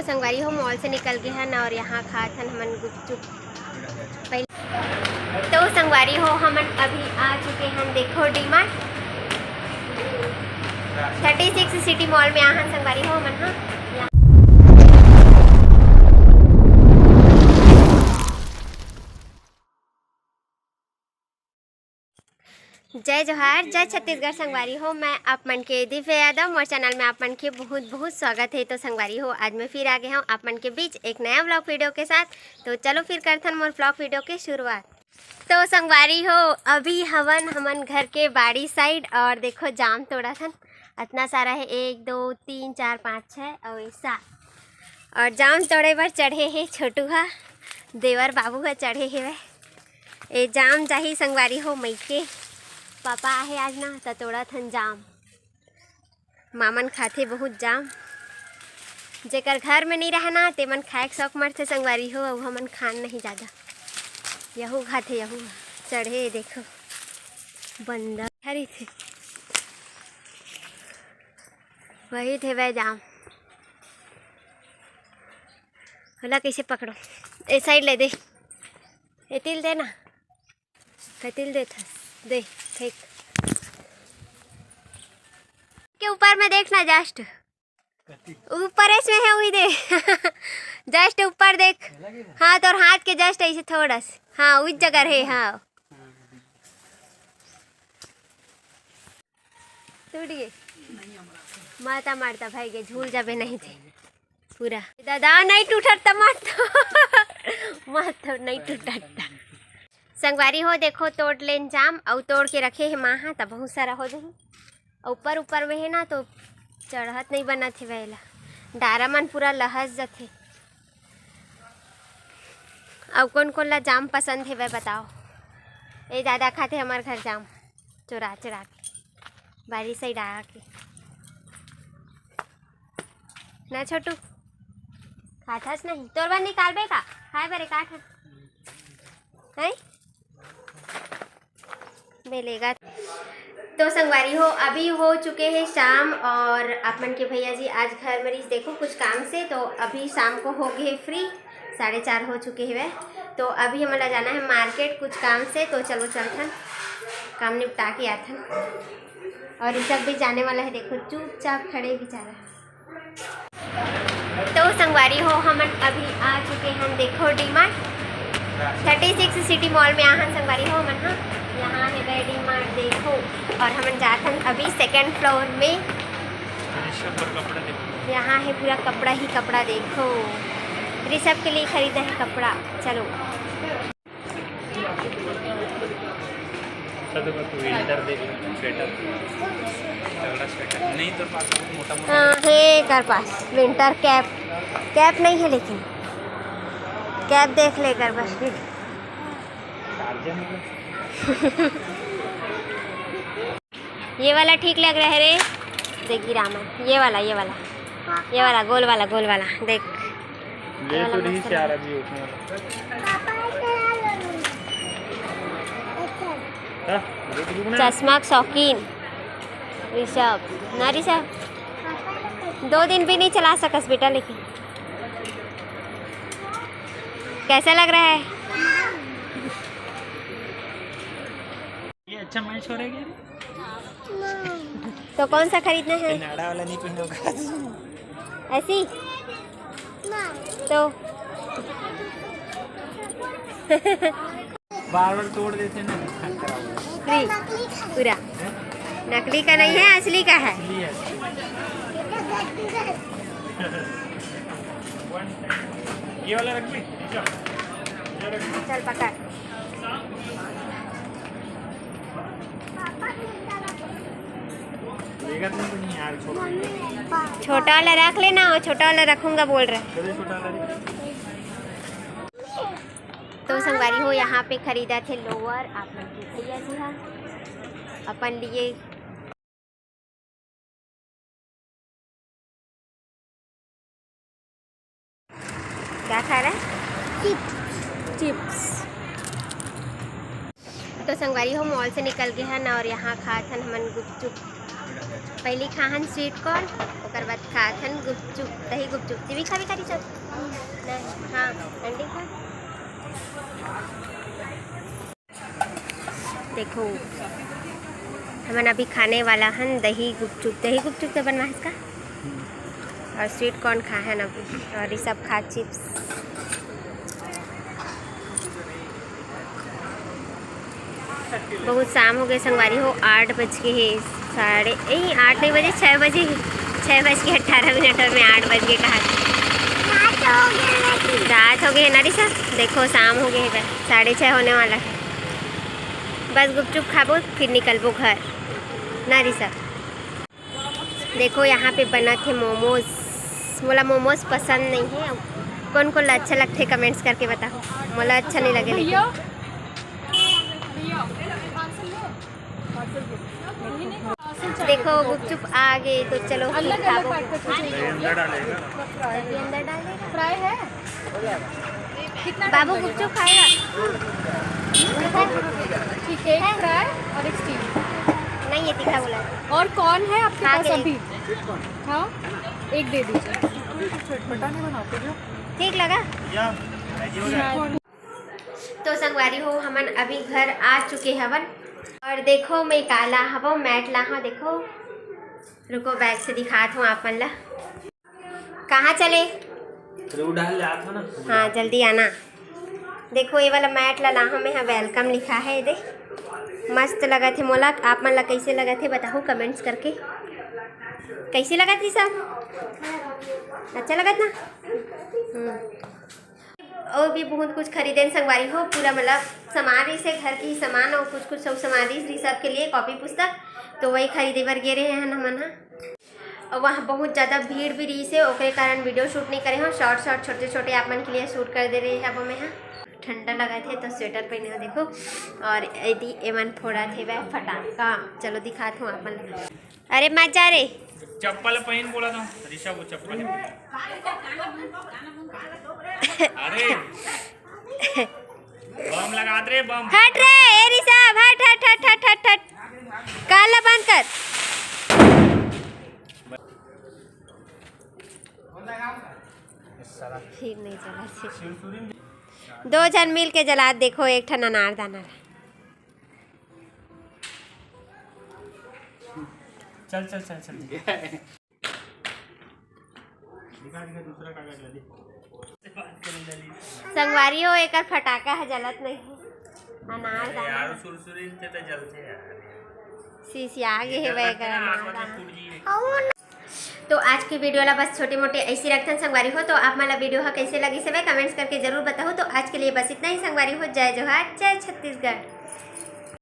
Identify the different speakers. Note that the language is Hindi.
Speaker 1: संगवारी हो मॉल से निकल गए हैं और यहाँ खा थन हमन गुपचुप पहले। तो संगवारी हो हमन अभी आ चुके हैं, देखो डीमार्ट 36 सिटी मॉल में यहाँ संगवारी हो हमन। हाँ जय जोहार, जय छत्तीसगढ़। संगवारी हो मैं आप मन के दिव्य यादव मोर चैनल में आप मन के बहुत बहुत स्वागत है। तो संगवारी हो आज मैं फिर आ गया हूँ आप मन के बीच एक नया व्लॉग वीडियो के साथ। तो चलो फिर करते हैं मोर व्लॉग वीडियो की शुरुआत। तो संगवारी हो अभी हमन घर के बाड़ी साइड और देखो जाम तोड़ा थन इतना सारा है, 1 2 3 4 5 6 और 7 और जाम तोड़े पर चढ़े है छोटू हा देवर बाबू हा चढ़े है। ये जाम जाही संगवारी हो मई के पापा आहे आज ना तो तोड़ा थन जाम। मामन खाते बहुत जाम, जेकर घर में नहीं रहना ते मन खाए के शौक मरते संगवारी हो और हमन खान नहीं ज़्यादा यहू खाते यहू चढ़े देखो बंदर हरी थे वही थे वह जाम होला कैसे पकड़ो ए साइड ले दे ए तिल दे ना तिल दे था दे ठीक के ऊपर में देखना जस्ट ऊपर इसमें है वही दे जस्ट ऊपर देख। हाँ तो हाथ के जस्ट ऐसे थोड़ा सा हाँ उस जगह है। हाँ टूट गए माता मारता भाई के झूल जाबे नहीं थे पूरा दादा नहीं टूटता मत नहीं टूटता संगवारी हो देखो तोड़ लेन जाम और तोड़ के रखे है माँ तब बहुत सारा हो जाए ऊपर ऊपर में है ना तो चढ़त नहीं बना थे वैला डारा मन पूरा लहस जाते। अब कौन कौन ला जाम पसंद है वह बताओ। ये दादा खाते हमारे घर जाम चुरा चुरा के बारी से डाल के ना छोटू खाथस नहीं तोर बार निकालबे का खाए बारे काठ है मिलेगा। तो संगवारी हो अभी हो चुके हैं शाम और आप मन के भैया जी आज घर मरीज देखो कुछ काम से तो अभी शाम को हो गए फ्री 4:30 हो चुके हैं। तो अभी हमारा जाना है मार्केट कुछ काम से तो चलो चलथन काम निपटा के आथन और ये सब भी जाने वाला है देखो चुपचाप खड़े बेचारा। तो संगवारी हो हमन अभी आ चुके हैं देखो डीमार्ट 36 सिटी मॉल में यहाँ संगवारी हो हमन। हाँ यहाँ है वह डीमार्ट देखो और हमन जाते हैं अभी 2nd फ्लोर में। यहाँ है पूरा कपड़ा ही कपड़ा देखो ऋषभ के लिए खरीदा है कपड़ा। चलो हाँ है कर पास विंटर कैप नहीं है लेकिन कैप देख लेकर बस ये वाला ठीक लग रहा है रे देखी रामन ये वाला गोल वाला देख ये तो नहीं से आ रहा है चश्मा शौकीन ऋषभ ना ऋषभ 2 दिन भी नहीं चला सकस बेटा लेकिन कैसा लग रहा है
Speaker 2: ये अच्छा मैच हो रहा है
Speaker 1: तो कौन सा खरीदना है
Speaker 2: नाड़ा वाला नहीं पहनोगा
Speaker 1: ऐसी तो
Speaker 2: बार तोड़ देते ना
Speaker 1: फ्री पूरा नकली का नहीं है असली का है।
Speaker 2: ये वाला रख ले
Speaker 1: चल पकड़ छोटा वाला रख लेना और छोटा वाला रखूंगा बोल रहे। तो संगवारी हो यहाँ पे खरीदा थे लोअर आप लोग भैया जी हाँ अपन लिए क्या खा रहा है चिप्स। तो संगवारी हो मॉल से निकल गए हैं और यहाँ खा थन हमन गुपचुप पहली खाहन स्वीट कॉर्न, ओकर बाद खाथन गुपचुप, दही गुपचुप। ती भी खावी करी सब नहीं? हाँ अंडी खा। देखो हमन अभी खाने वाला हन दही गुपचुप। दही गुपचुप तो बनवा इसका और स्वीट कॉर्न खाए अभी, और ये सब खा चिप्स। बहुत शाम हो गए संगवारी हो, 8 बज के है, 8 नहीं बजे, 6 बजे, 6:18 और मैं 8 बज के कहा रात हो गई है ना रिसा। देखो शाम हो गई है, 6:30 होने वाला है। बस गुपचुप खाबो फिर निकलबो घर ना रिसा। देखो यहाँ पे बना थे मोमोज। मोला मोमोज पसंद नहीं है, कौन को अच्छा लगते कमेंट्स करके बताओ। मोला अच्छा नहीं लगे लेकिन देखो गुपचुप आ गए तो चलो
Speaker 3: अलग अलग काट कर
Speaker 2: अंदर डालेगा।
Speaker 1: अंदर डाल देगा।
Speaker 3: फ्राई है कितना
Speaker 1: बाबू गुपचुप खाएगा?
Speaker 3: ठीक है, एक फ्राई और एक स्टीम।
Speaker 1: नहीं ये तीखा बोला।
Speaker 3: और कौन है आपके
Speaker 1: खा
Speaker 3: पास
Speaker 1: के
Speaker 3: अभी? हाँ एक दे दीजिए।
Speaker 1: ठीक लगा? तो संगवारी हो हमन अभी घर आ चुके हवन, और देखो मैं काला हवा मैट ला हाँ। देखो रुको बैग से दिखात हूँ आप मन ला। कहाँ चले? हाँ जल्दी आना। देखो ये वाला मैट ला हूँ मैं, वेलकम लिखा है। देख मस्त लगा थे मोला। आप मन ला कैसे लगा थे बताओ कमेंट्स करके। कैसे लगा थी सब? अच्छा लगा ना? और भी बहुत कुछ खरीदे संगवारी हो, पूरा मतलब सामान से घर के ही सामान और कुछ कुछ सब सामान रही सबके लिए कॉपी पुस्तक, तो वही खरीदे बर गे रहे हैं हमन। और वहाँ बहुत ज़्यादा भीड़ भी रही से, ओके कारण वीडियो शूट नहीं करे हो। शॉर्ट छोटे छोटे आप मन के लिए शूट कर दे रहे हैं। अब मैं ठंडा लगा थे तो स्वेटर पहने हो देखो, और यदि एमन फोड़ा थे वह फटाका। चलो दिखाते हूँ आप मन। अरे मत जा रे,
Speaker 2: चप्पल पहन बोला था ऋषा, वो चप्पल अरे बम लगा दे बम।
Speaker 1: हट रे ए ऋषभ, हट हट हट हट हट हट, काला बंद कर। फिर नहीं चला। 2 जन मिल के जला। देखो एक ठन अनारदाना।
Speaker 2: चल चल चल चल दूसरा कागज ले।
Speaker 1: संगवारी हो एक फटाका है जलत नहीं है। अनारदाना
Speaker 2: यार सुरसुरी से तो जलते यार।
Speaker 1: सीसिया आगे है वह कर
Speaker 2: आसमान में फूट जी।
Speaker 1: तो आज की वीडियो ला बस छोटी मोटी ऐसी रखते संगवारी हो। तो आप मला वीडियो कैसे लगी सब कमेंट्स करके जरूर बताओ। तो आज के लिए बस इतना ही संगवारी हो। जय जोहार, जय छत्तीसगढ़।